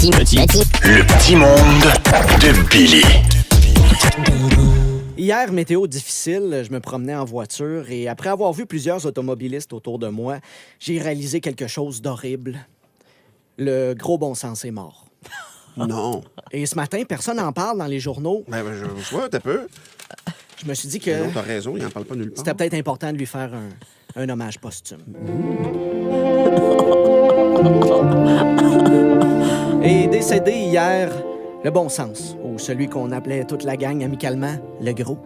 Le petit monde de Billy. Hier, météo difficile, je me promenais en voiture et après avoir vu plusieurs automobilistes autour de moi, j'ai réalisé quelque chose d'horrible. Le gros bon sens est mort. Non. Et ce matin, personne n'en parle dans les journaux. Je vois, t'as peu. Je me suis dit que Non, t'as raison, il en parle pas nulle part. c'était peut-être important de lui faire un hommage posthume. Et décédé hier, le bon sens, ou celui qu'on appelait toute la gang amicalement, le gros.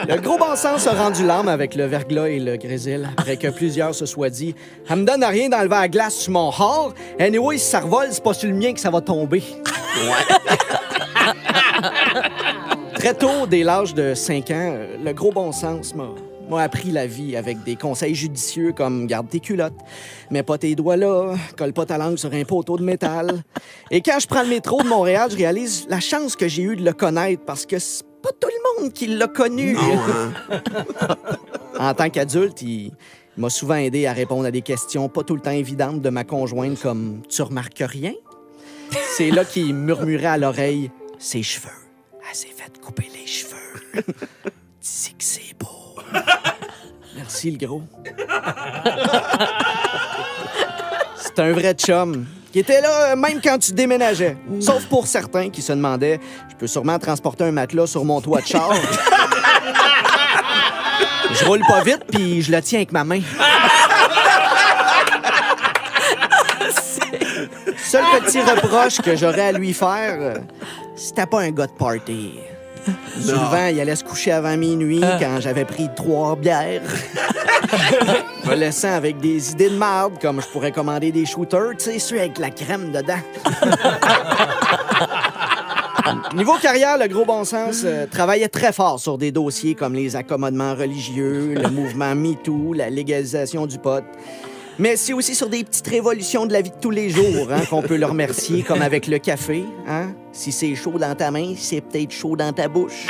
Le gros bon sens a rendu l'âme avec le verglas et le grésil, après que plusieurs se soient dit « Ça me donne rien d'enlever la glace sur mon hors. Anyway, si ça revole, c'est pas sur le mien que ça va tomber. » Très tôt, dès l'âge de 5 ans, le gros bon sens m'a appris la vie avec des conseils judicieux comme « garde tes culottes, mets pas tes doigts là, colle pas ta langue sur un poteau de métal. » Et quand je prends le métro de Montréal, je réalise la chance que j'ai eue de le connaître parce que c'est pas tout le monde qui l'a connu. En tant qu'adulte, il m'a souvent aidé à répondre à des questions pas tout le temps évidentes de ma conjointe comme « Tu remarques rien? » C'est là qu'il murmurait à l'oreille « Ses cheveux. Elle s'est fait couper les cheveux. Dis que c'est beau. » Merci, le gros. C'est un vrai chum qui était là même quand tu déménageais. Sauf pour certains qui se demandaient « Je peux sûrement transporter un matelas sur mon toit de char. » Je roule pas vite, puis je le tiens avec ma main. Seul petit reproche que j'aurais à lui faire, c'était pas un gars de party. Souvent, il allait se coucher avant minuit quand j'avais pris 3 bières. Me laissant avec des idées de marde, comme je pourrais commander des shooters, tu sais, ceux avec la crème dedans. Niveau carrière, le gros bon sens travaillait très fort sur des dossiers comme les accommodements religieux, le mouvement MeToo, la légalisation du pot. Mais c'est aussi sur des petites révolutions de la vie de tous les jours qu'on peut le remercier, comme avec le café. Hein? Si c'est chaud dans ta main, c'est peut-être chaud dans ta bouche.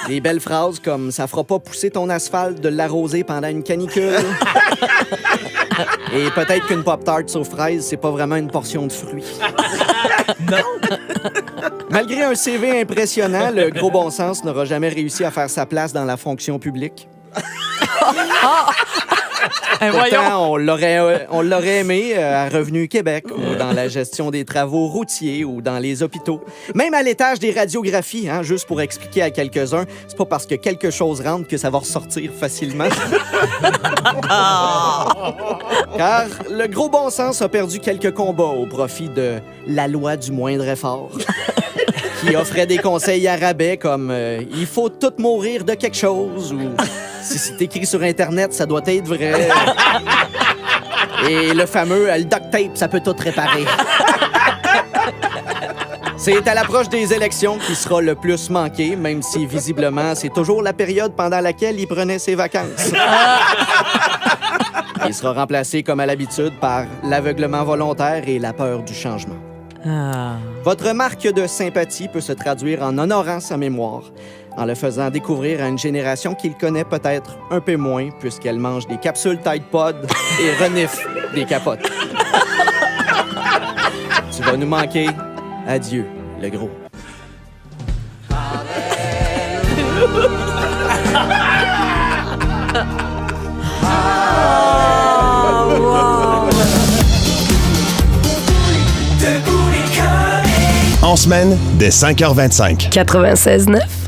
Des belles phrases comme « ça fera pas pousser ton asphalte de l'arroser pendant une canicule ». Et peut-être qu'une Pop-Tart aux fraises, c'est pas vraiment une portion de fruits. Non! Malgré un CV impressionnant, le gros bon sens n'aura jamais réussi à faire sa place dans la fonction publique. Pourtant, on l'aurait aimé à Revenu Québec, ou dans la gestion des travaux routiers, ou dans les hôpitaux. Même à l'étage des radiographies, juste pour expliquer à quelques-uns, c'est pas parce que quelque chose rentre que ça va ressortir facilement. Car le gros bon sens a perdu quelques combats au profit de la loi du moindre effort, qui offrait des conseils à rabais comme il faut tout mourir de quelque chose, ou si c'est écrit sur Internet, ça doit être vrai. Et le fameux le duct tape, ça peut tout réparer. C'est à l'approche des élections qu'il sera le plus manqué, même si, visiblement, c'est toujours la période pendant laquelle il prenait ses vacances. Il sera remplacé, comme à l'habitude, par l'aveuglement volontaire et la peur du changement. Votre marque de sympathie peut se traduire en honorant sa mémoire, en le faisant découvrir à une génération qu'il connaît peut-être un peu moins, puisqu'elle mange des capsules Tide Pod et renifle des capotes. Tu vas nous manquer. Adieu, le gros. En semaine, dès 5h25. 96.9.